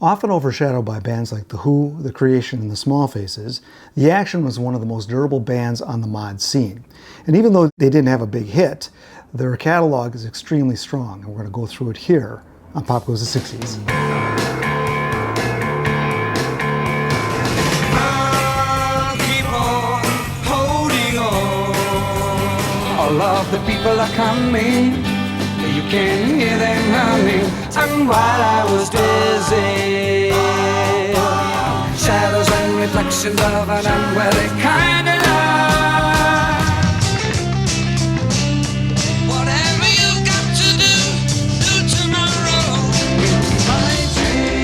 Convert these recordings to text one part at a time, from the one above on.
Often overshadowed by bands like The Who, The Creation, and The Small Faces, The Action was one of the most durable bands on the mod scene. And even though they didn't have a big hit, their catalog is extremely strong, and we're going to go through it here on Pop Goes the 60s. All of the people are coming, you can hear them humming. And while I was dizzy, shadows and reflections of an unworthy kind of love. Whatever you've got to do, do tomorrow. My dream.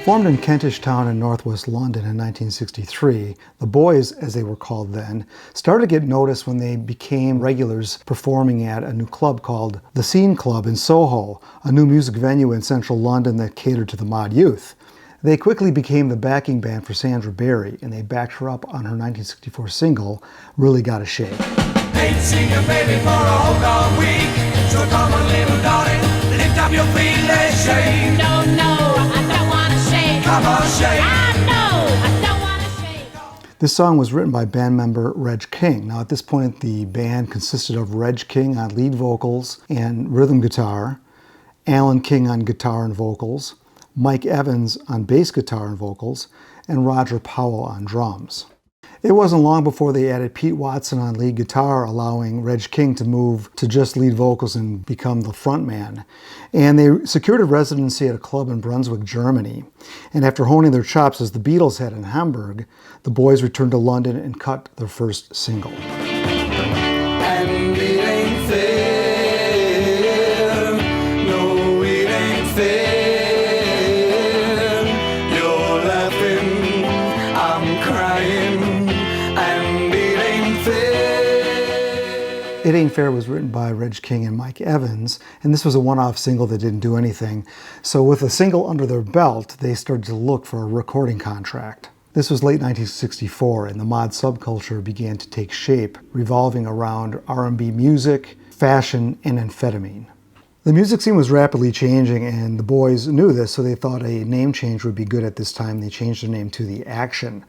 Formed in Kentish Town in northwest London in 1963, the Boys, as they were called then, started to get noticed when they became regulars performing at a new club called the Scene Club in Soho, a new music venue in central London that catered to the mod youth. They quickly became the backing band for Sandra Berry, and they backed her up on her 1964 single, Really Gotta Shake. Ain't seen your baby for a whole dog week, so come on little darling, lift up your feet, let's shake. No, I don't wanna shake. Come on, shake. I don't wanna shake. This song was written by band member Reg King. Now at this point the band consisted of Reg King on lead vocals and rhythm guitar, Alan King on guitar and vocals, Mike Evans on bass guitar and vocals, and Roger Powell on drums. It wasn't long before they added Pete Watson on lead guitar, allowing Reg King to move to just lead vocals and become the front man. And they secured a residency at a club in Brunswick, Germany. And after honing their chops as the Beatles had in Hamburg, the Boys returned to London and cut their first single. And it ain't fair, no it ain't fair. You're laughing, I'm crying. It Ain't Fair was written by Reg King and Mike Evans, and this was a one-off single that didn't do anything. So with a single under their belt, they started to look for a recording contract. This was late 1964, and the mod subculture began to take shape, revolving around R&B music, fashion, and amphetamine. The music scene was rapidly changing, and the Boys knew this, so they thought a name change would be good at this time. They changed their name to The Action,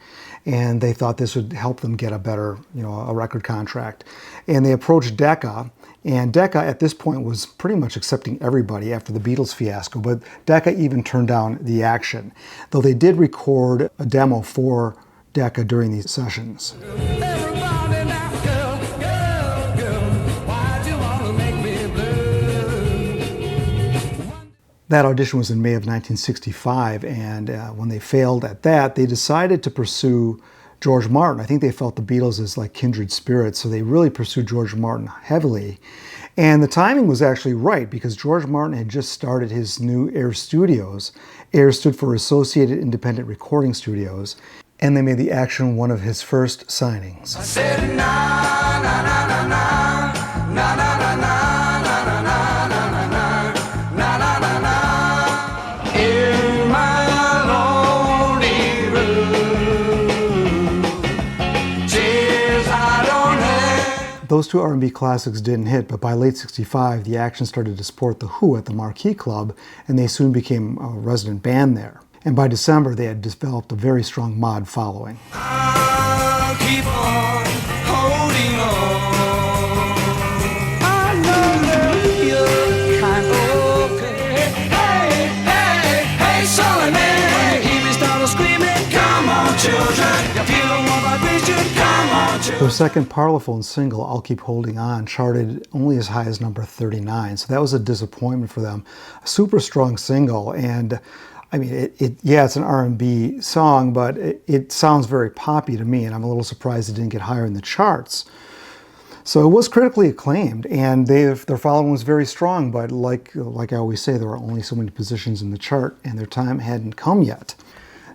and they thought this would help them get a better, a record contract. And they approached Decca, and Decca at this point was pretty much accepting everybody after the Beatles fiasco, but Decca even turned down The Action, though they did record a demo for Decca during these sessions. That audition was in May of 1965, and when they failed at that, they decided to pursue George Martin. I think they felt the Beatles as like kindred spirits, so they really pursued George Martin heavily. And the timing was actually right, because George Martin had just started his new Air Studios. Air stood for Associated Independent Recording Studios, and they made The Action one of his first signings. I said, na, na, na, na, na, na, na, na, na. Those two R&B classics didn't hit, but by late '65, The Action started to support The Who at the Marquee Club, and they soon became a resident band there. And by December, they had developed a very strong mod following. I'll keep on holding on. I know you're kind of okay. Hey, hey, hey, Solomon, hear me start screaming. Come on, children, you feel the warm vibration. Come on, children. Their second Parlophone single, I'll Keep Holding On, charted only as high as number 39, so that was a disappointment for them. A super strong single, and I mean, it's an R&B song, but it sounds very poppy to me, and I'm a little surprised it didn't get higher in the charts. So it was critically acclaimed, and their following was very strong, but like I always say, there are only so many positions in the chart, and their time hadn't come yet.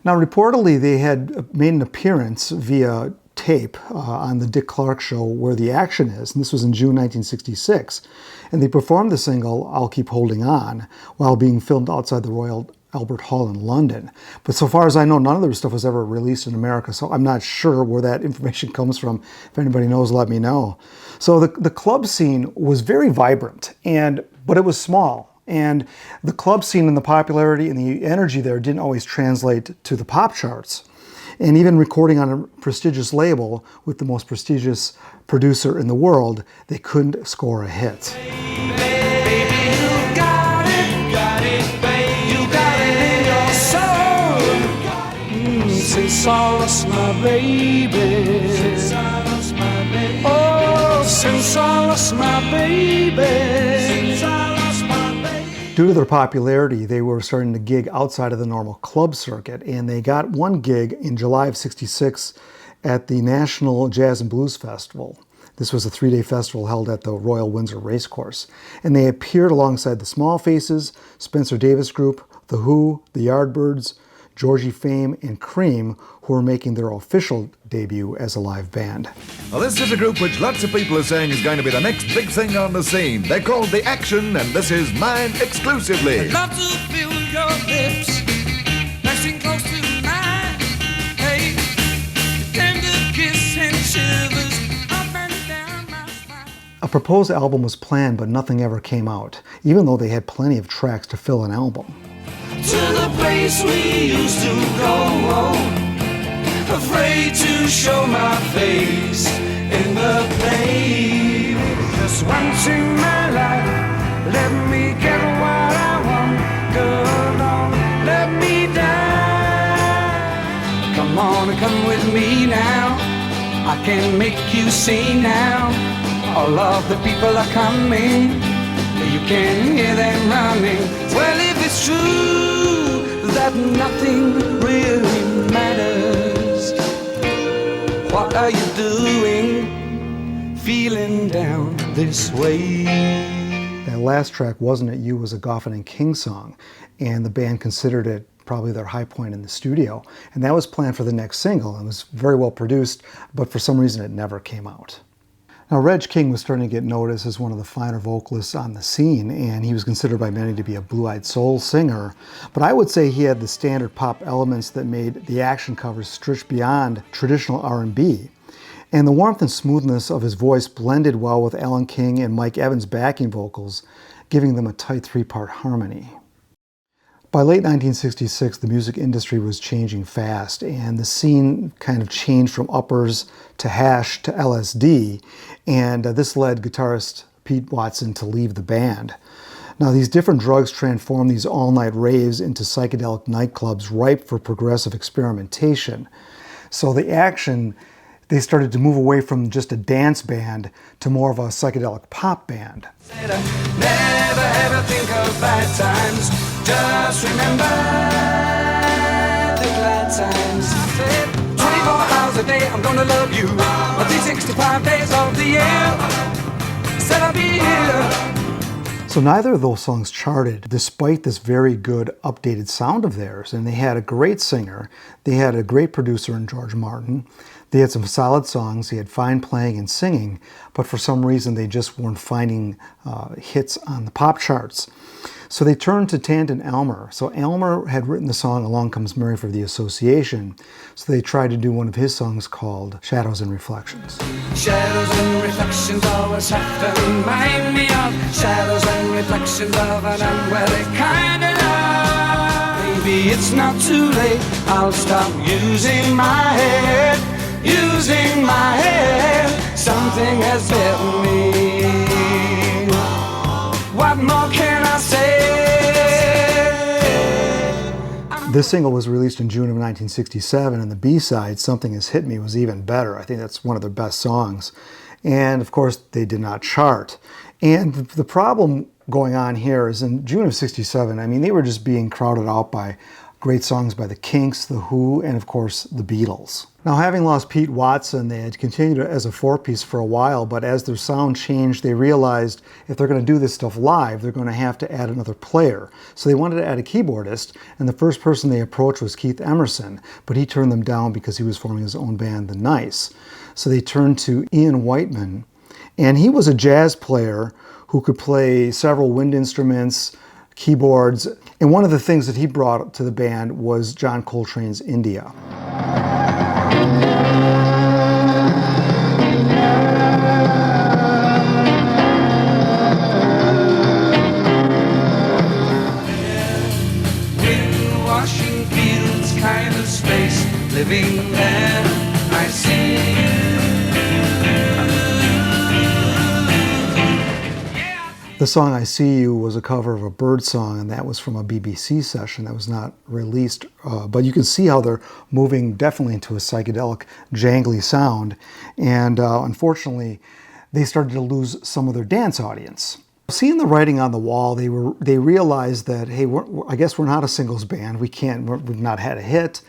Now, reportedly, they had made an appearance via tape on the Dick Clark show Where the Action Is, and this was in June 1966. And they performed the single I'll Keep Holding On while being filmed outside the Royal Albert Hall in London. But so far as I know, none of their stuff was ever released in America, so I'm not sure where that information comes from. If anybody knows, let me know. So the club scene was very vibrant, but it was small. And the club scene and the popularity and the energy there didn't always translate to the pop charts. And even recording on a prestigious label with the most prestigious producer in the world, they couldn't score a hit. Since I lost my baby, since I lost my baby, oh, since I lost my baby, since I lost my baby. Due to their popularity, they were starting to gig outside of the normal club circuit, and they got one gig in July of '66 at the National Jazz and Blues Festival. This was a 3-day festival held at the Royal Windsor Racecourse, and they appeared alongside the Small Faces, Spencer Davis Group, The Who, the Yardbirds, Georgie Fame, and Cream, who were making their official debut as a live band. Well, this is a group which lots of people are saying is going to be the next big thing on the scene. They're called The Action, and this is Mine Exclusively. Love to feel your lips pressing close to mine. Hey, tender kiss and shivers up and down my spine. A proposed album was planned, but nothing ever came out, even though they had plenty of tracks to fill an album. To the place we used to go, afraid to show my face in the play. Just once in my life, let me get what I want. Girl, don't let me down. Come on and come with me now. I can make you see now. All of the people are coming. You can hear them running. Well, if it's true that nothing really matters, what are you doing, feeling down this way? That last track, Wasn't It You, was a Goffin and King song, and the band considered it probably their high point in the studio. And that was planned for the next single, and was very well produced, but for some reason it never came out. Now, Reg King was starting to get noticed as one of the finer vocalists on the scene, and he was considered by many to be a blue-eyed soul singer. But I would say he had the standard pop elements that made the Action covers stretch beyond traditional R&B. And the warmth and smoothness of his voice blended well with Alan King and Mike Evans' backing vocals, giving them a tight 3-part harmony. By late 1966, the music industry was changing fast, and the scene kind of changed from uppers to hash to LSD, and this led guitarist Pete Watson to leave the band. Now, these different drugs transformed these all-night raves into psychedelic nightclubs ripe for progressive experimentation. So the Action, they started to move away from just a dance band to more of a psychedelic pop band. Never ever think of bad times. Just remember the glad times. 24 hours a day, I'm gonna love you. 365 days of the year, said I'll be here. So neither of those songs charted, despite this very good updated sound of theirs. And they had a great singer. They had a great producer in George Martin. They had some solid songs. They had fine playing and singing. But for some reason, they just weren't finding hits on the pop charts. So they turned to Tanton Elmer. So Elmer had written the song Along Comes Mary for the Association. So they tried to do one of his songs called Shadows and Reflections. Shadows and reflections always have to remind me of shadows and reflections of an unworthy kind of love. Maybe it's not too late, I'll stop using my head, using my head. Something has hit me. What more can I say? This single was released in June of 1967, and the B-side, Something Has Hit Me, was even better. I think that's one of their best songs. And of course, they did not chart. And the problem going on here is in June of 67, I mean, they were just being crowded out by great songs by the Kinks, The Who, and of course, the Beatles. Now, having lost Pete Watson, they had continued as a four-piece for a while, but as their sound changed, they realized if they're going to do this stuff live, they're going to have to add another player. So they wanted to add a keyboardist, and the first person they approached was Keith Emerson, but he turned them down because he was forming his own band, The Nice. So they turned to Ian Whiteman, and he was a jazz player who could play several wind instruments, keyboards. And one of the things that he brought to the band was John Coltrane's India. Washing fields kind of space, living there, I see The song I See You was a cover of a Bird song, and that was from a BBC session that was not released. But you can see how they're moving definitely into a psychedelic, jangly sound. And unfortunately, they started to lose some of their dance audience. Seeing the writing on the wall, they realized that, hey, I guess we're not a singles band. We've not had a hit.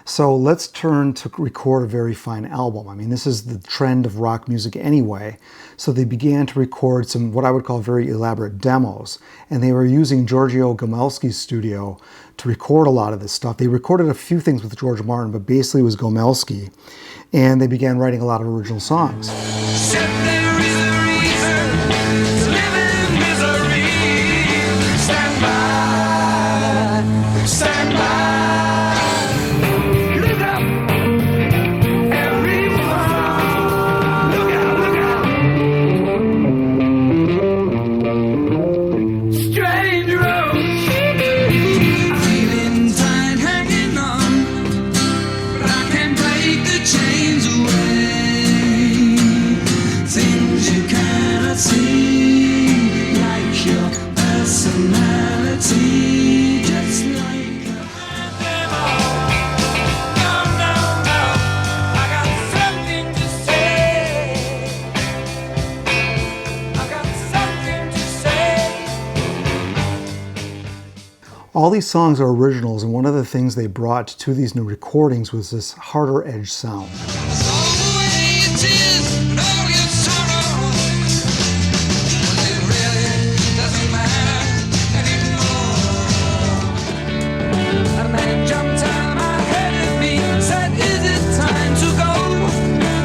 So let's turn to record a very fine album. I mean, this is the trend of rock music anyway. So they began to record some, what I would call, very elaborate demos. And they were using Giorgio Gomelski's studio to record a lot of this stuff. They recorded a few things with George Martin, but basically it was Gomelski. And they began writing a lot of original songs. Said there is a reason to live in misery. Stand by, stand by. Look up, everyone. Look out, look out. Strange road. Feeling tight, hanging on, but I can't break the chains away. Things you cannot see, like your personality, just like your no, no, no, I got something to say. I got something to say. All these songs are originals, and one of the things they brought to these new recordings was this harder edge sound. All the way it is, and all your sorrow, it really doesn't matter anymore. A man jumped out my head at me, said, is it time to go?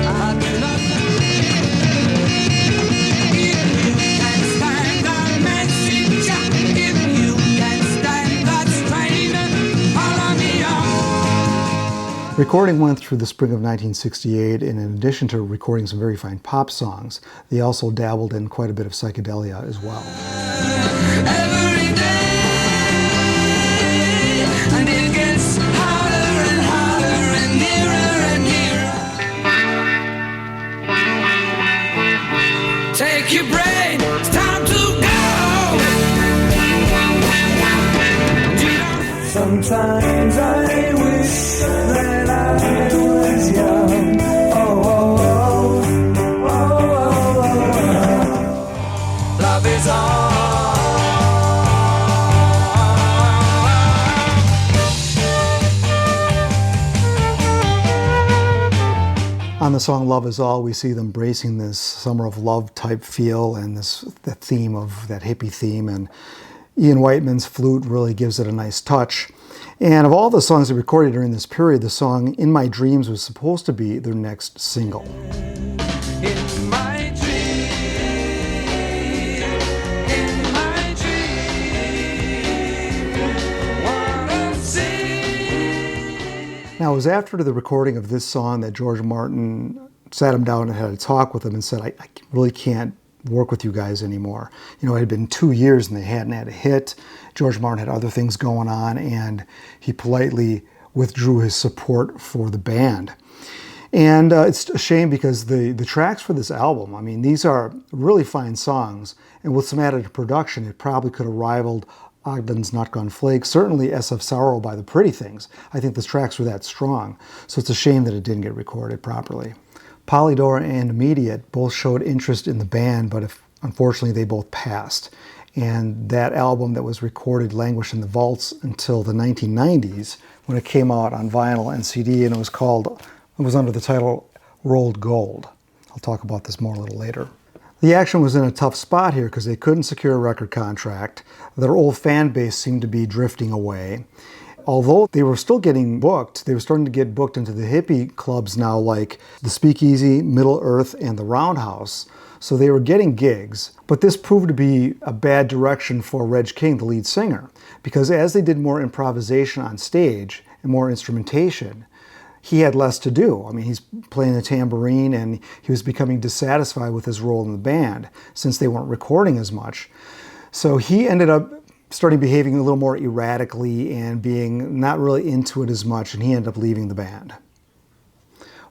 I had nothing. If you can't stand that message, if you can't stand that strain, follow me on. Recording went through the spring of 1968, and in addition to recording some very fine pop songs, they also dabbled in quite a bit of psychedelia as well. Every day, and it gets harder and harder and nearer and nearer. Take your brain, it's time to go. Sometimes I wish that I was young. Oh, oh, oh, oh, oh, oh. Love is all. On the song Love Is All, we see them embracing this summer of love type feel and that theme of that hippie theme, and Ian Whiteman's flute really gives it a nice touch. And of all the songs they recorded during this period, the song In My Dreams was supposed to be their next single. In my dream, wanna see. Now, it was after the recording of this song that George Martin sat him down and had a talk with him and said, I really can't work with you guys anymore. You know, it had been 2 years and they hadn't had a hit. George Martin had other things going on, and he politely withdrew his support for the band. And it's a shame because the tracks for this album, I mean, these are really fine songs, and with some added production, it probably could have rivaled Ogden's Not Gone Flake, certainly SF Sorrow by the Pretty Things. I think the tracks were that strong, so it's a shame that it didn't get recorded properly. Polydor and Immediate both showed interest in the band, but unfortunately they both passed. And that album that was recorded languished in the vaults until the 1990s, when it came out on vinyl and CD, and it was under the title Rolled Gold. I'll talk about this more a little later. The Action was in a tough spot here because they couldn't secure a record contract. Their old fan base seemed to be drifting away. Although they were still getting booked, they were starting to get booked into the hippie clubs now, like the Speakeasy, Middle Earth, and the Roundhouse. so they were getting gigs. But this proved to be a bad direction for Reg King, the lead singer, because as they did more improvisation on stage and more instrumentation, he had less to do. I mean, he's playing the tambourine and he was becoming dissatisfied with his role in the band since they weren't recording as much. So he ended up starting behaving a little more erratically and being not really into it as much, and he ended up leaving the band.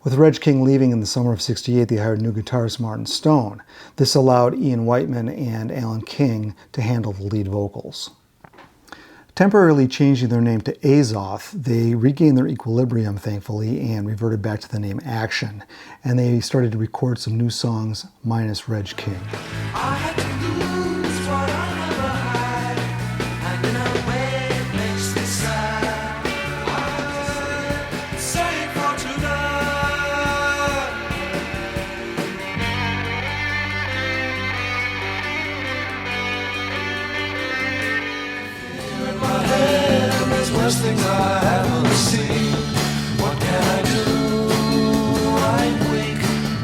With Reg King leaving in the summer of '68, they hired new guitarist Martin Stone. This allowed Ian Whiteman and Alan King to handle the lead vocals. Temporarily changing their name to Azoth, they regained their equilibrium, thankfully, and reverted back to the name Action. And they started to record some new songs minus Reg King. I had to lose what I never had, and in a way it makes me sad. I'm saying for tonight. Here in my head, and there's worse things I haven't seen. What can I do? I'm weak.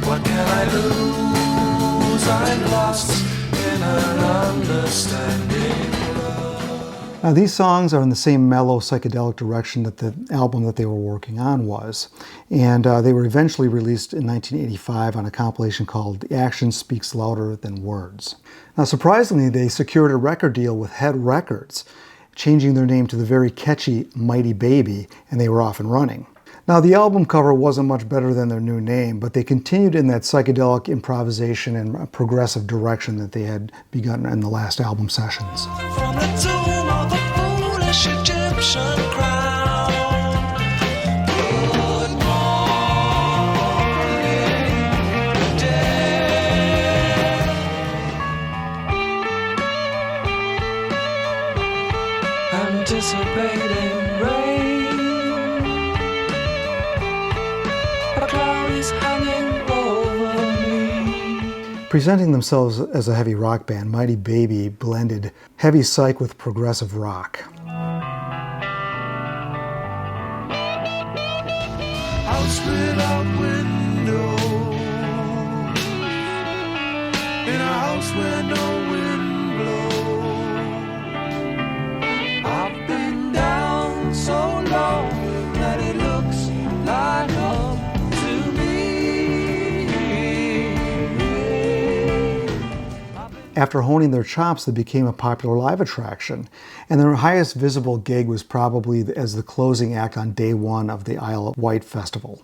What can I lose? I'm lost in an understanding love. Now, these songs are in the same mellow psychedelic direction that the album that they were working on was. And they were eventually released in 1985 on a compilation called Action Speaks Louder Than Words. Now, surprisingly, they secured a record deal with Head Records, changing their name to the very catchy Mighty Baby, and they were off and running. Now, the album cover wasn't much better than their new name, but they continued in that psychedelic improvisation and progressive direction that they had begun in the last album sessions. From the tomb of a foolish Egyptian crown. Good morning, dead. Anticipating rain. A cloud is hanging over me. Presenting themselves as a heavy rock band, Mighty Baby blended heavy psych with progressive rock. House without windows, in a house where no wind blows. I've been down so long that it looks like up to me. After honing their chops, they became a popular live attraction, and their highest visible gig was probably as the closing act on day one of the Isle of Wight Festival.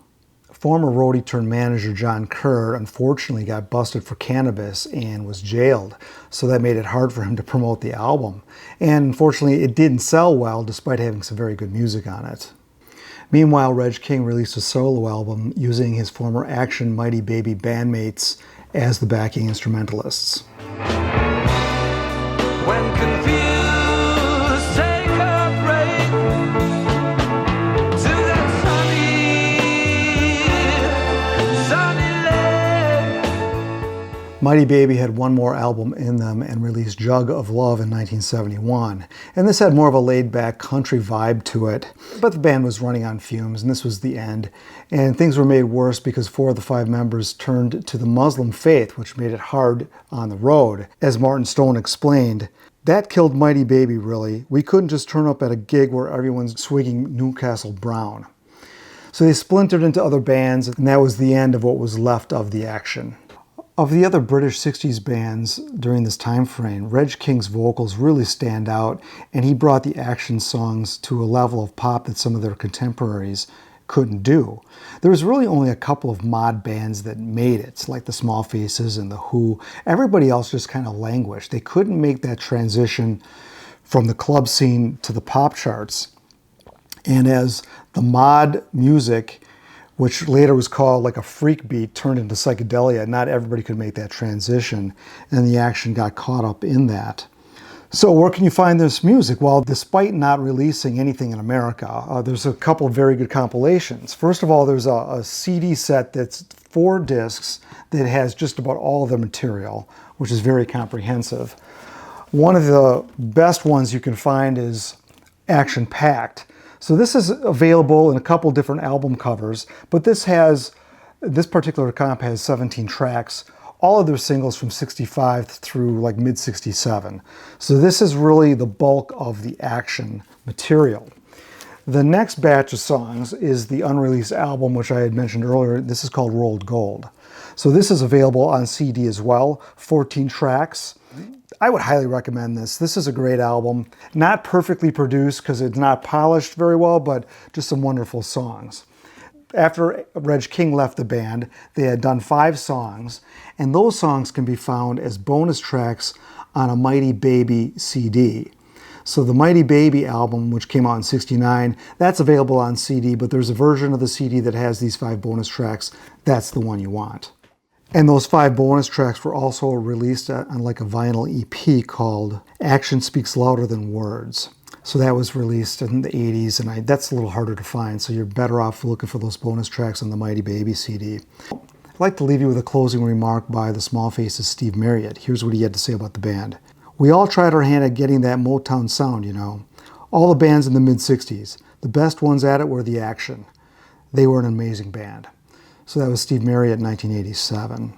Former roadie turned manager John Kerr unfortunately got busted for cannabis and was jailed, so that made it hard for him to promote the album. And unfortunately, it didn't sell well despite having some very good music on it. Meanwhile, Reg King released a solo album using his former Action Mighty Baby bandmates as the backing instrumentalists. When confused, take a break to that sunny lake. Mighty Baby had one more album in them and released Jug of Love in 1971. And this had more of a laid-back country vibe to it, but the band was running on fumes and this was the end. And things were made worse because 4 of the 5 members turned to the Muslim faith, which made it hard on the road. As Martin Stone explained, that killed Mighty Baby, really. We couldn't just turn up at a gig where everyone's swigging Newcastle Brown. So they splintered into other bands, and that was the end of what was left of the Action. Of the other British 60s bands during this time frame, Reg King's vocals really stand out, and he brought the Action songs to a level of pop that some of their contemporaries couldn't do. There was really only a couple of mod bands that made it, like the Small Faces and the Who. Everybody else just kind of languished. They couldn't make that transition from the club scene to the pop charts. And as the mod music, which later was called like a freak beat, turned into psychedelia, not everybody could make that transition, and the Action got caught up in that. So where can you find this music? Well, despite not releasing anything in America, there's a couple of very good compilations. First of all, there's a CD set that's 4 discs that has just about all of the material, which is very comprehensive. One of the best ones you can find is Action Packed. So this is available in a couple different album covers, but this particular comp has 17 tracks, all of their singles from 65 through like mid 67. So this is really the bulk of the Action material. The next batch of songs is the unreleased album, which I had mentioned earlier. This is called Rolled Gold. So this is available on CD as well, 14 tracks. I would highly recommend this. This is a great album. Not perfectly produced because it's not polished very well, but just some wonderful songs. After Reg King left the band, they had done 5 songs, and those songs can be found as bonus tracks on a Mighty Baby CD. So the Mighty Baby album, which came out in '69, that's available on CD, but there's a version of the CD that has these 5 bonus tracks. That's the one you want. And those 5 bonus tracks were also released on like a vinyl EP called Action Speaks Louder Than Words. So that was released in the 80s, and that's a little harder to find, so you're better off looking for those bonus tracks on the Mighty Baby CD. I'd like to leave you with a closing remark by the Small Faces' Steve Marriott. Here's what he had to say about the band. "We all tried our hand at getting that Motown sound, you know. All the bands in the mid-60s. The best ones at it were the Action. They were an amazing band." So that was Steve Marriott in 1987.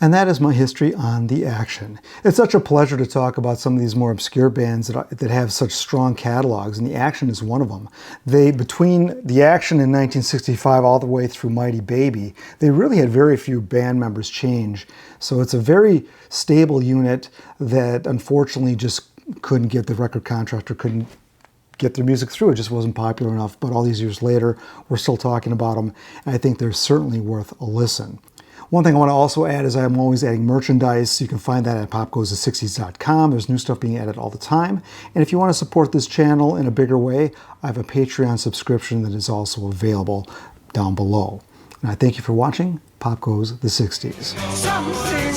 And that is my history on the Action. It's such a pleasure to talk about some of these more obscure bands that have such strong catalogs, and the Action is one of them. Between the Action in 1965 all the way through Mighty Baby, they really had very few band members change. So it's a very stable unit that unfortunately just couldn't get the record contract or couldn't get their music through. It just wasn't popular enough. But all these years later, we're still talking about them, and I think they're certainly worth a listen. One thing I want to also add is I'm always adding merchandise. You can find that at popgoesthe60s.com. There's new stuff being added all the time. And if you want to support this channel in a bigger way, I have a Patreon subscription that is also available down below. And I thank you for watching Pop Goes the 60s. Something